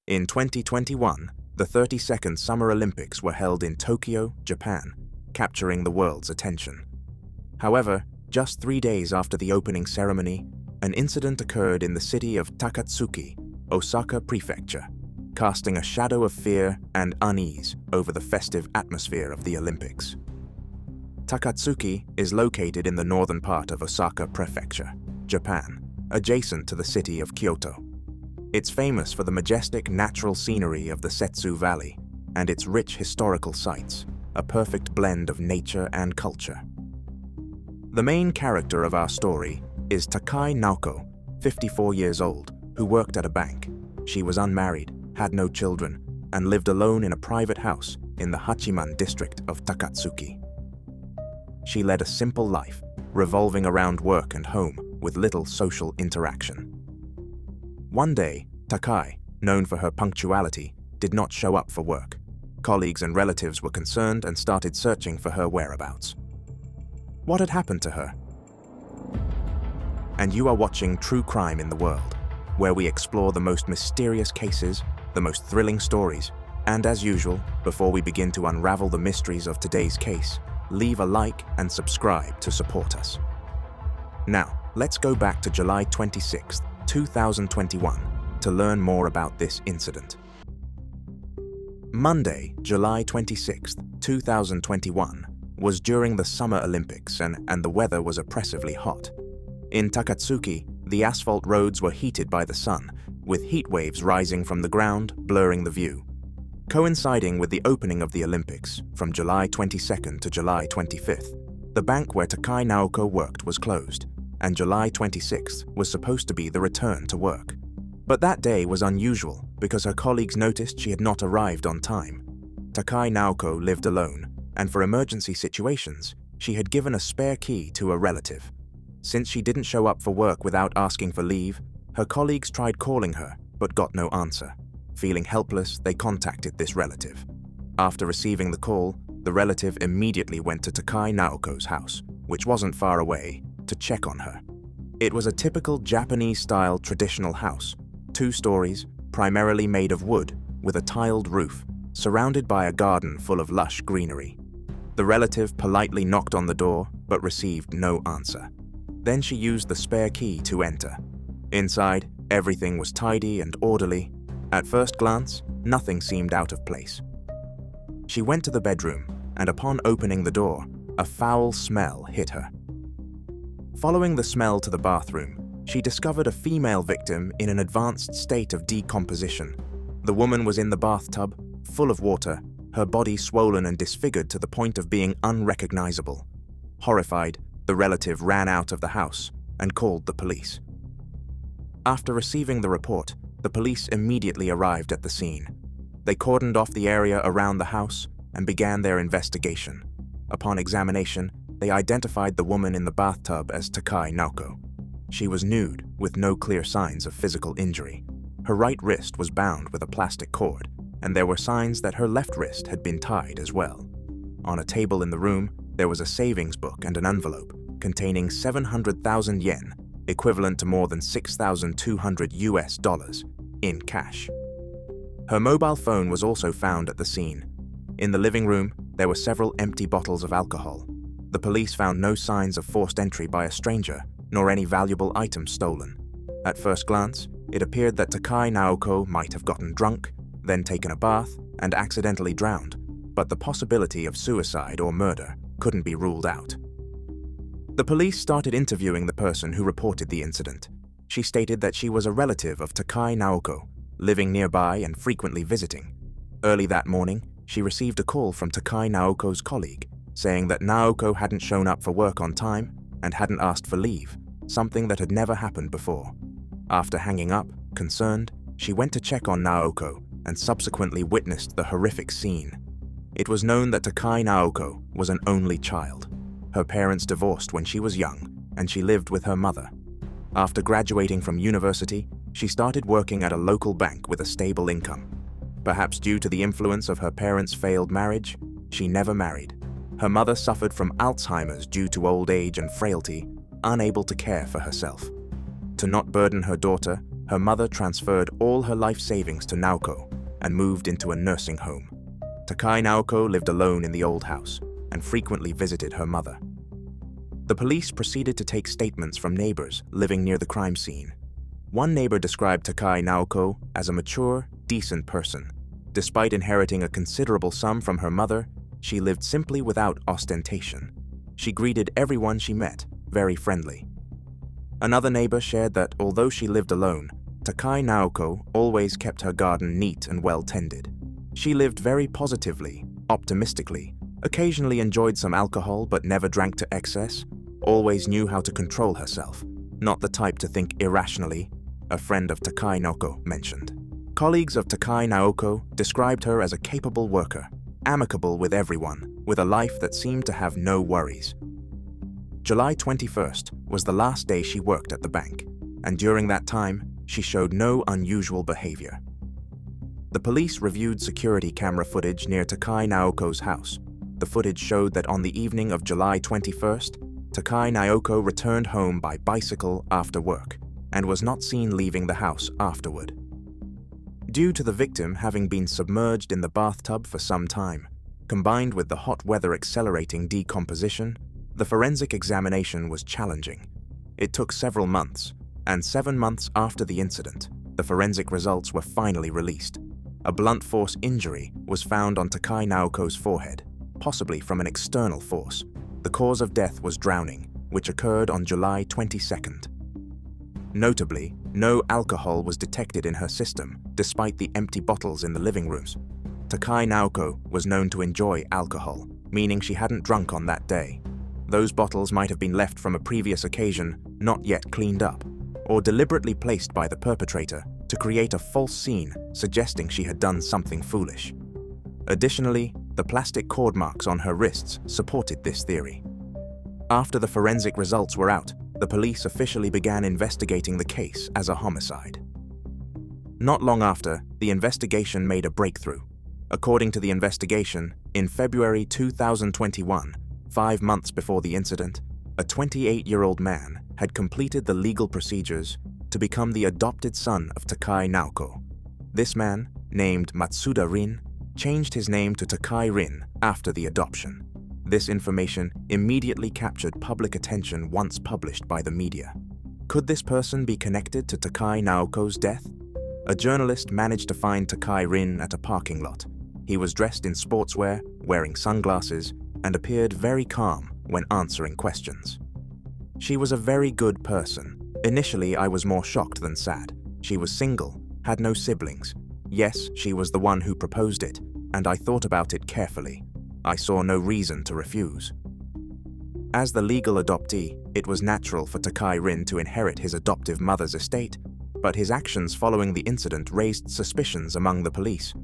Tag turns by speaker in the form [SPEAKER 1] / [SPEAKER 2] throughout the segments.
[SPEAKER 1] In 2021, the 32nd Summer Olympics were held in Tokyo, Japan, capturing the world's attention. However, just 3 days after the opening ceremony, an incident occurred in the city of Takatsuki, Osaka Prefecture, casting a shadow of fear and unease over the festive atmosphere of the Olympics. Takatsuki is located in the northern part of Osaka Prefecture, Japan, adjacent to the city of Kyoto. It's famous for the majestic natural scenery of the Settsu Valley and its rich historical sites, a perfect blend of nature and culture. The main character of our story is Takai Naoko, 54 years old, who worked at a bank. She was unmarried, had no children, and lived alone in a private house in the Hachiman district of Takatsuki. She led a simple life, revolving around work and home with little social interaction. One day, Takai, known for her punctuality, did not show up for work. Colleagues and relatives were concerned and started searching for her whereabouts. What had happened to her? And you are watching True Crime in the World, where we explore the most mysterious cases, the most thrilling stories, and as usual, before we begin to unravel the mysteries of today's case, leave a like and subscribe to support us. Now, let's go back to July 26, 2021, to learn more about this incident. Monday, July 26, 2021, was during the Summer Olympics and the weather was oppressively hot. In Takatsuki, the asphalt roads were heated by the sun, with heat waves rising from the ground, blurring the view. Coinciding with the opening of the Olympics, from July 22nd to July 25th, the bank where Takai Naoko worked was closed, and July 26th was supposed to be the return to work. But that day was unusual because her colleagues noticed she had not arrived on time. Takai Naoko lived alone, and for emergency situations, she had given a spare key to a relative. Since she didn't show up for work without asking for leave, her colleagues tried calling her but got no answer. Feeling helpless, they contacted this relative. After receiving the call, the relative immediately went to Takai Naoko's house, which wasn't far away, to check on her. It was a typical Japanese-style traditional house, 2 stories, primarily made of wood, with a tiled roof, surrounded by a garden full of lush greenery. The relative politely knocked on the door, but received no answer. Then she used the spare key to enter. Inside, everything was tidy and orderly. At first glance, nothing seemed out of place. She went to the bedroom, and upon opening the door, a foul smell hit her. Following the smell to the bathroom, she discovered a female victim in an advanced state of decomposition. The woman was in the bathtub, full of water, her body swollen and disfigured to the point of being unrecognizable. Horrified, the relative ran out of the house and called the police. After receiving the report, the police immediately arrived at the scene. They cordoned off the area around the house and began their investigation. Upon examination, they identified the woman in the bathtub as Takai Naoko. She was nude, with no clear signs of physical injury. Her right wrist was bound with a plastic cord, and there were signs that her left wrist had been tied as well. On a table in the room, there was a savings book and an envelope containing 700,000 yen, equivalent to more than $6,200 in cash. Her mobile phone was also found at the scene. In the living room, there were several empty bottles of alcohol. The police found no signs of forced entry by a stranger, nor any valuable items stolen. At first glance, it appeared that Takai Naoko might have gotten drunk, then taken a bath, and accidentally drowned, but the possibility of suicide or murder couldn't be ruled out. The police started interviewing the person who reported the incident. She stated that she was a relative of Takai Naoko, living nearby and frequently visiting. Early that morning, she received a call from Takai Naoko's colleague, saying that Naoko hadn't shown up for work on time and hadn't asked for leave, something that had never happened before. After hanging up, concerned, she went to check on Naoko and subsequently witnessed the horrific scene. It was known that Takai Naoko was an only child. Her parents divorced when she was young, and she lived with her mother. After graduating from university, she started working at a local bank with a stable income. Perhaps due to the influence of her parents' failed marriage, she never married. Her mother suffered from Alzheimer's due to old age and frailty, unable to care for herself. To not burden her daughter, her mother transferred all her life savings to Naoko and moved into a nursing home. Takai Naoko lived alone in the old house and frequently visited her mother. The police proceeded to take statements from neighbors living near the crime scene. One neighbor described Takai Naoko as a mature, decent person. Despite inheriting a considerable sum from her mother, she lived simply without ostentation. She greeted everyone she met, very friendly. Another neighbor shared that although she lived alone, Takai Naoko always kept her garden neat and well tended. She lived very positively, optimistically, occasionally enjoyed some alcohol but never drank to excess, always knew how to control herself, not the type to think irrationally, a friend of Takai Naoko mentioned. Colleagues of Takai Naoko described her as a capable worker, amicable with everyone, with a life that seemed to have no worries. July 21st was the last day she worked at the bank, and during that time, she showed no unusual behavior. The police reviewed security camera footage near Takai Naoko's house. The footage showed that on the evening of July 21st, Takai Naoko returned home by bicycle after work and was not seen leaving the house afterward. Due to the victim having been submerged in the bathtub for some time, combined with the hot weather accelerating decomposition, the forensic examination was challenging. It took several months, and 7 months after the incident, the forensic results were finally released. A blunt force injury was found on Takai Naoko's forehead, possibly from an external force. The cause of death was drowning, which occurred on July 22nd. Notably, no alcohol was detected in her system, despite the empty bottles in the living rooms. Takai Naoko was known to enjoy alcohol, meaning she hadn't drunk on that day. Those bottles might have been left from a previous occasion, not yet cleaned up, or deliberately placed by the perpetrator to create a false scene suggesting she had done something foolish. Additionally, the plastic cord marks on her wrists supported this theory. After the forensic results were out, the police officially began investigating the case as a homicide. Not long after, the investigation made a breakthrough. According to the investigation, in February 2021, 5 months before the incident, a 28-year-old man had completed the legal procedures to become the adopted son of Takai Naoko. This man, named Matsuda Rin, changed his name to Takai Rin after the adoption. This information immediately captured public attention once published by the media. Could this person be connected to Takai Naoko's death? A journalist managed to find Takai Rin at a parking lot. He was dressed in sportswear, wearing sunglasses, and appeared very calm when answering questions. She was a very good person. Initially, I was more shocked than sad. She was single, had no siblings. Yes, she was the one who proposed it, and I thought about it carefully. I saw no reason to refuse. As the legal adoptee, it was natural for Takai Rin to inherit his adoptive mother's estate, but his actions following the incident raised suspicions among the police.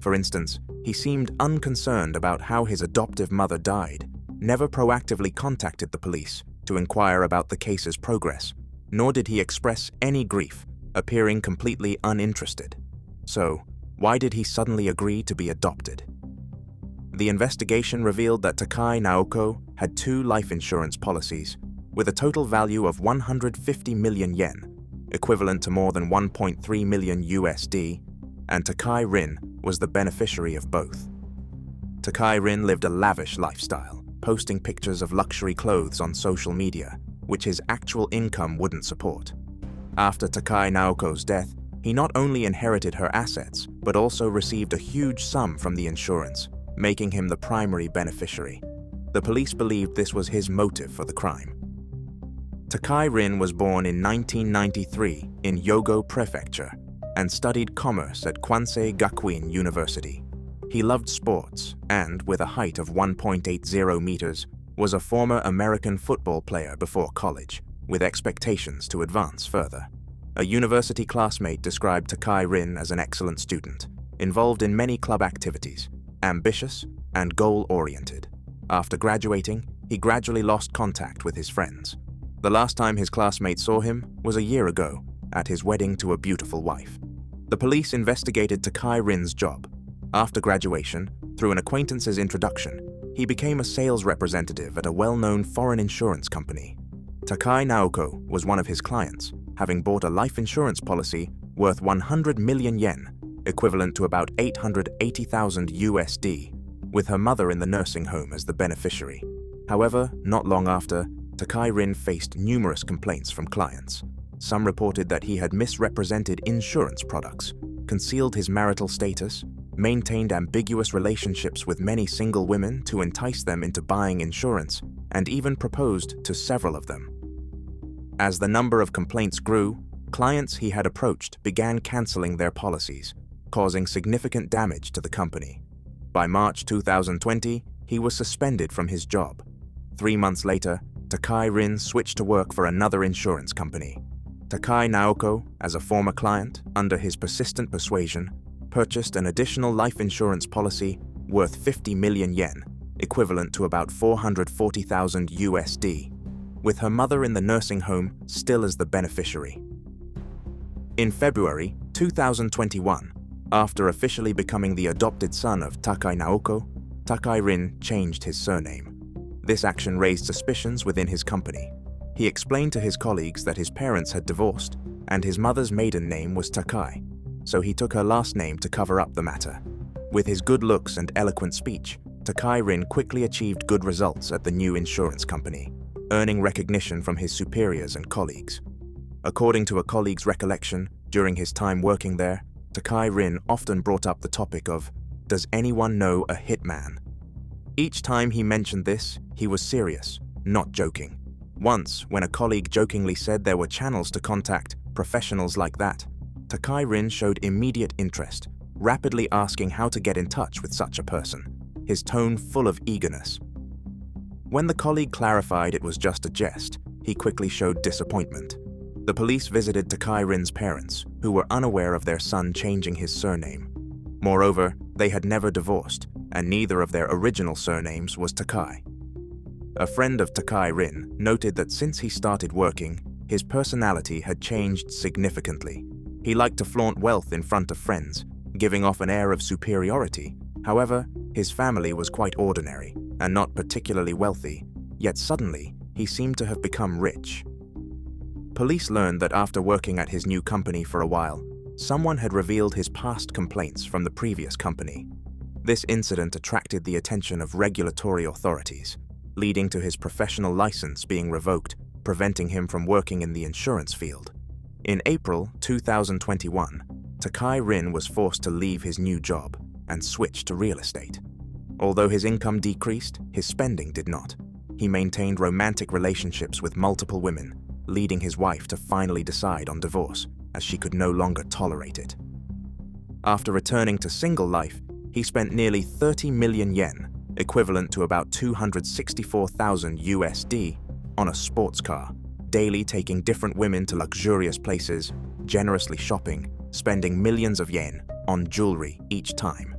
[SPEAKER 1] For instance, he seemed unconcerned about how his adoptive mother died, never proactively contacted the police to inquire about the case's progress, nor did he express any grief, appearing completely uninterested. So, why did he suddenly agree to be adopted? The investigation revealed that Takai Naoko had 2 life insurance policies, with a total value of 150 million yen, equivalent to more than 1.3 million USD, and Takai Rin was the beneficiary of both. Takai Rin lived a lavish lifestyle, posting pictures of luxury clothes on social media, which his actual income wouldn't support. After Takai Naoko's death, he not only inherited her assets, but also received a huge sum from the insurance, making him the primary beneficiary. The police believed this was his motive for the crime. Takai Rin was born in 1993 in Hyogo Prefecture and studied commerce at Kwansei Gakuin University. He loved sports and, with a height of 1.80 meters, was a former American football player before college, with expectations to advance further. A university classmate described Takai Rin as an excellent student, involved in many club activities, ambitious and goal-oriented. After graduating, he gradually lost contact with his friends. The last time his classmates saw him was a year ago, at his wedding to a beautiful wife. The police investigated Takai Rin's job. After graduation, through an acquaintance's introduction, he became a sales representative at a well-known foreign insurance company. Takai Naoko was one of his clients, having bought a life insurance policy worth 100 million yen, equivalent to about 880,000 USD, with her mother in the nursing home as the beneficiary. However, not long after, Takai Rin faced numerous complaints from clients. Some reported that he had misrepresented insurance products, concealed his marital status, maintained ambiguous relationships with many single women to entice them into buying insurance, and even proposed to several of them. As the number of complaints grew, clients he had approached began canceling their policies, causing significant damage to the company. By March 2020, he was suspended from his job. 3 months later, Takai Rin switched to work for another insurance company. Takai Naoko, as a former client, under his persistent persuasion, purchased an additional life insurance policy worth 50 million yen, equivalent to about 440,000 USD, with her mother in the nursing home still as the beneficiary. In February 2021, after officially becoming the adopted son of Takai Naoko, Takai Rin changed his surname. This action raised suspicions within his company. He explained to his colleagues that his parents had divorced and his mother's maiden name was Takai, so he took her last name to cover up the matter. With his good looks and eloquent speech, Takai Rin quickly achieved good results at the new insurance company, earning recognition from his superiors and colleagues. According to a colleague's recollection, during his time working there, Takai Rin often brought up the topic of, "Does anyone know a hitman?" Each time he mentioned this, he was serious, not joking. Once, when a colleague jokingly said there were channels to contact professionals like that, Takai Rin showed immediate interest, rapidly asking how to get in touch with such a person, his tone full of eagerness. When the colleague clarified it was just a jest, he quickly showed disappointment. The police visited Takai Rin's parents, who were unaware of their son changing his surname. Moreover, they had never divorced, and neither of their original surnames was Takai. A friend of Takai Rin noted that since he started working, his personality had changed significantly. He liked to flaunt wealth in front of friends, giving off an air of superiority. However, his family was quite ordinary and not particularly wealthy, yet suddenly he seemed to have become rich. Police learned that after working at his new company for a while, someone had revealed his past complaints from the previous company. This incident attracted the attention of regulatory authorities, leading to his professional license being revoked, preventing him from working in the insurance field. In April 2021, Takai Rin was forced to leave his new job and switch to real estate. Although his income decreased, his spending did not. He maintained romantic relationships with multiple women, leading his wife to finally decide on divorce, as she could no longer tolerate it. After returning to single life, he spent nearly 30 million yen, equivalent to about 264,000 USD, on a sports car, daily taking different women to luxurious places, generously shopping, spending millions of yen on jewelry each time.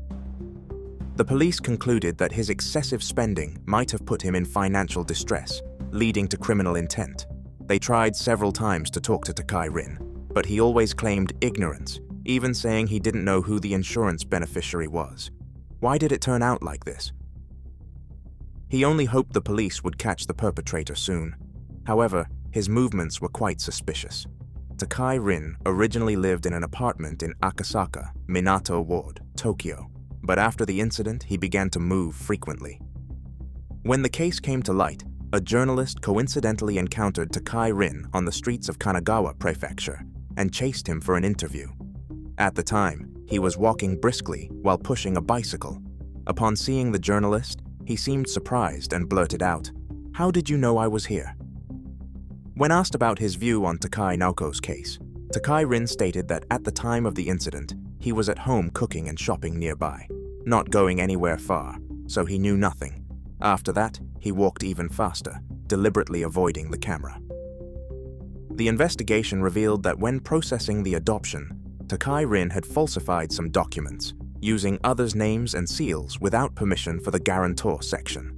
[SPEAKER 1] The police concluded that his excessive spending might have put him in financial distress, leading to criminal intent. They tried several times to talk to Takai Rin, but he always claimed ignorance, even saying he didn't know who the insurance beneficiary was. Why did it turn out like this? He only hoped the police would catch the perpetrator soon. However, his movements were quite suspicious. Takai Rin originally lived in an apartment in Akasaka, Minato Ward, Tokyo, but after the incident, he began to move frequently. When the case came to light, a journalist coincidentally encountered Takai Rin on the streets of Kanagawa Prefecture and chased him for an interview. At the time, he was walking briskly while pushing a bicycle. Upon seeing the journalist, he seemed surprised and blurted out, "How did you know I was here?" When asked about his view on Takai Naoko's case, Takai Rin stated that at the time of the incident, he was at home cooking and shopping nearby, not going anywhere far, so he knew nothing. After that, he walked even faster, deliberately avoiding the camera. The investigation revealed that when processing the adoption, Takai Rin had falsified some documents, using others' names and seals without permission for the guarantor section.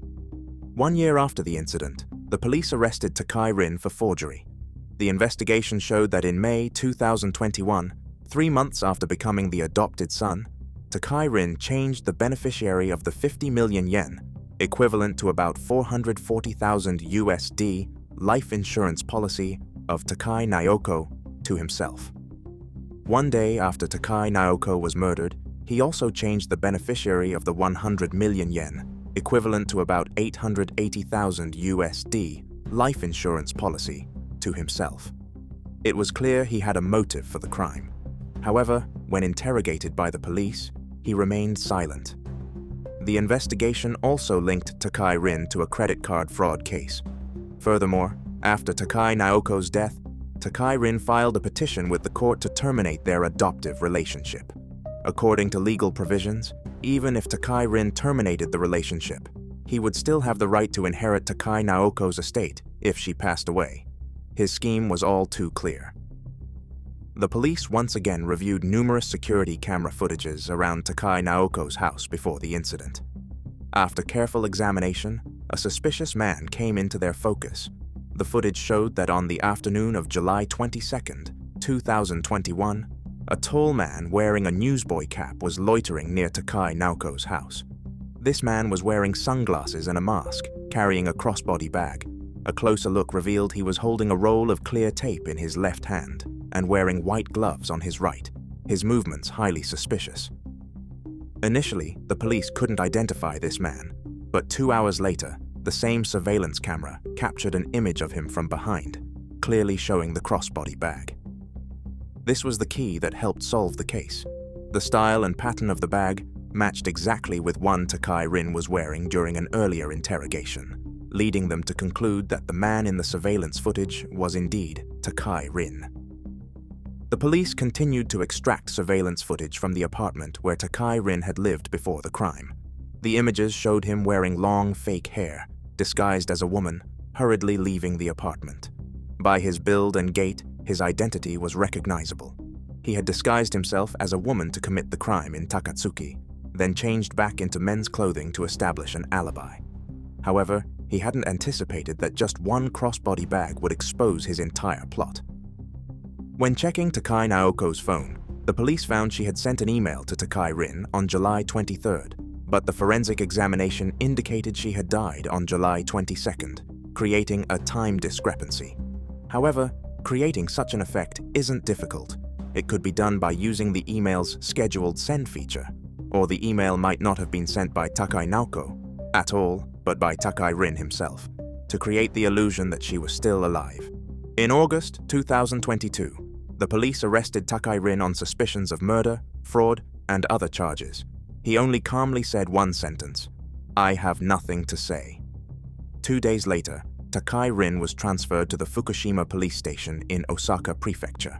[SPEAKER 1] 1 year after the incident, the police arrested Takai Rin for forgery. The investigation showed that in May 2021, 3 months after becoming the adopted son, Takai Rin changed the beneficiary of the 50 million yen, equivalent to about 440,000 USD, life insurance policy of Takai Naoko to himself. One day after Takai Naoko was murdered, he also changed the beneficiary of the 100 million yen, equivalent to about 880,000 USD, life insurance policy, to himself. It was clear he had a motive for the crime. However, when interrogated by the police, he remained silent. The investigation also linked Takai Rin to a credit card fraud case. Furthermore, after Takai Naoko's death, Takai Rin filed a petition with the court to terminate their adoptive relationship. According to legal provisions, even if Takai Rin terminated the relationship, he would still have the right to inherit Takai Naoko's estate if she passed away. His scheme was all too clear. The police once again reviewed numerous security camera footages around Takai Naoko's house before the incident. After careful examination, a suspicious man came into their focus. The footage showed that on the afternoon of July 22, 2021, a tall man wearing a newsboy cap was loitering near Takai Naoko's house. This man was wearing sunglasses and a mask, carrying a crossbody bag. A closer look revealed he was holding a roll of clear tape in his left hand and wearing white gloves on his right, his movements highly suspicious. Initially, the police couldn't identify this man, but 2 hours later, the same surveillance camera captured an image of him from behind, clearly showing the crossbody bag. This was the key that helped solve the case. The style and pattern of the bag matched exactly with one Takai Rin was wearing during an earlier interrogation, leading them to conclude that the man in the surveillance footage was indeed Takai Rin. The police continued to extract surveillance footage from the apartment where Takai Rin had lived before the crime. The images showed him wearing long fake hair, disguised as a woman, hurriedly leaving the apartment. By his build and gait, his identity was recognizable. He had disguised himself as a woman to commit the crime in Takatsuki, then changed back into men's clothing to establish an alibi. However, he hadn't anticipated that just one crossbody bag would expose his entire plot. When checking Takai Naoko's phone, the police found she had sent an email to Takai Rin on July 23rd, but the forensic examination indicated she had died on July 22nd, creating a time discrepancy. However, creating such an effect isn't difficult. It could be done by using the email's scheduled send feature, or the email might not have been sent by Takai Naoko at all, but by Takai Rin himself, to create the illusion that she was still alive. In August 2022, the police arrested Takai Rin on suspicions of murder, fraud, and other charges. He only calmly said one sentence: "I have nothing to say." 2 days later, Takai Rin was transferred to the Fukushima police station in Osaka Prefecture.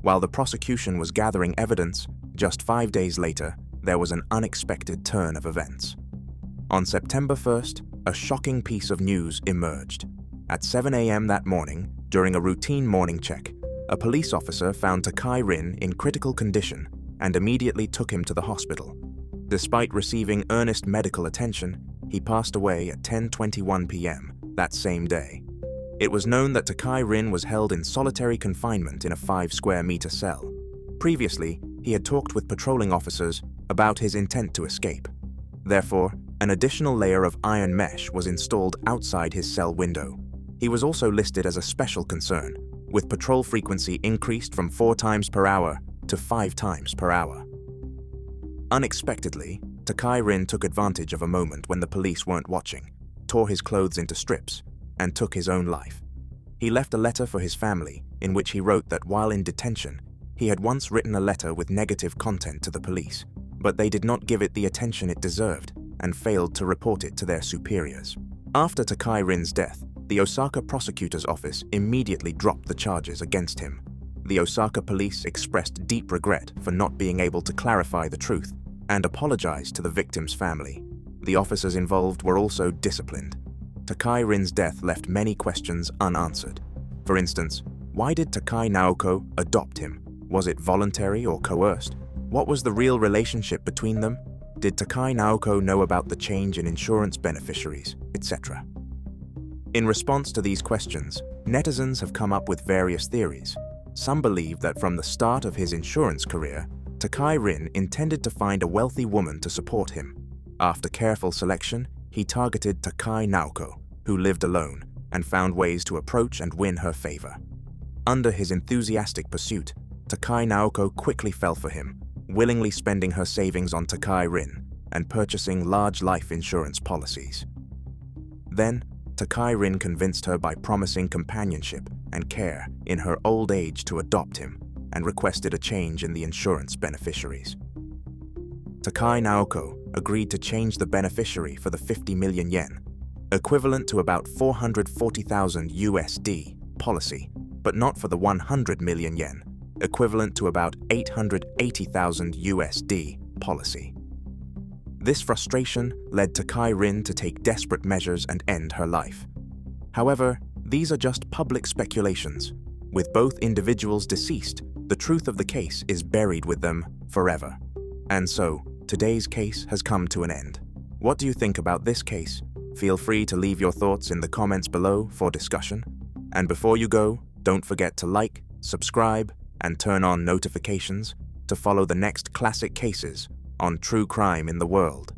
[SPEAKER 1] While the prosecution was gathering evidence, just 5 days later, there was an unexpected turn of events. On September 1st, a shocking piece of news emerged. At 7 a.m. that morning, during a routine morning check, a police officer found Takai Rin in critical condition and immediately took him to the hospital. Despite receiving earnest medical attention, he passed away at 10:21 p.m. that same day. It was known that Takai Rin was held in solitary confinement in a 5-square-meter cell. Previously, he had talked with patrolling officers about his intent to escape. Therefore, an additional layer of iron mesh was installed outside his cell window. He was also listed as a special concern, with patrol frequency increased from 4 times per hour to 5 times per hour. Unexpectedly, Takai Rin took advantage of a moment when the police weren't watching, tore his clothes into strips, and took his own life. He left a letter for his family in which he wrote that while in detention, he had once written a letter with negative content to the police, but they did not give it the attention it deserved and failed to report it to their superiors. After Takai Rin's death, the Osaka prosecutor's office immediately dropped the charges against him. The Osaka police expressed deep regret for not being able to clarify the truth and apologized to the victim's family. The officers involved were also disciplined. Takai Rin's death left many questions unanswered. For instance, why did Takai Naoko adopt him? Was it voluntary or coerced? What was the real relationship between them? Did Takai Naoko know about the change in insurance beneficiaries, etc.? In response to these questions, netizens have come up with various theories. Some believe that from the start of his insurance career, Takai Rin intended to find a wealthy woman to support him. After careful selection, he targeted Takai Naoko, who lived alone, and found ways to approach and win her favor. Under his enthusiastic pursuit, Takai Naoko quickly fell for him, willingly spending her savings on Takai Rin and purchasing large life insurance policies. Then, Takai Rin convinced her by promising companionship and care in her old age to adopt him and requested a change in the insurance beneficiaries. Takai Naoko agreed to change the beneficiary for the 50 million yen, equivalent to about 440,000 USD policy, but not for the 100 million yen, equivalent to about 880,000 USD policy. This frustration led Takai Rin to take desperate measures and end her life. However, these are just public speculations. With both individuals deceased, the truth of the case is buried with them forever. And so, today's case has come to an end. What do you think about this case? Feel free to leave your thoughts in the comments below for discussion. And before you go, don't forget to like, subscribe, and turn on notifications to follow the next classic cases on true crime in the world.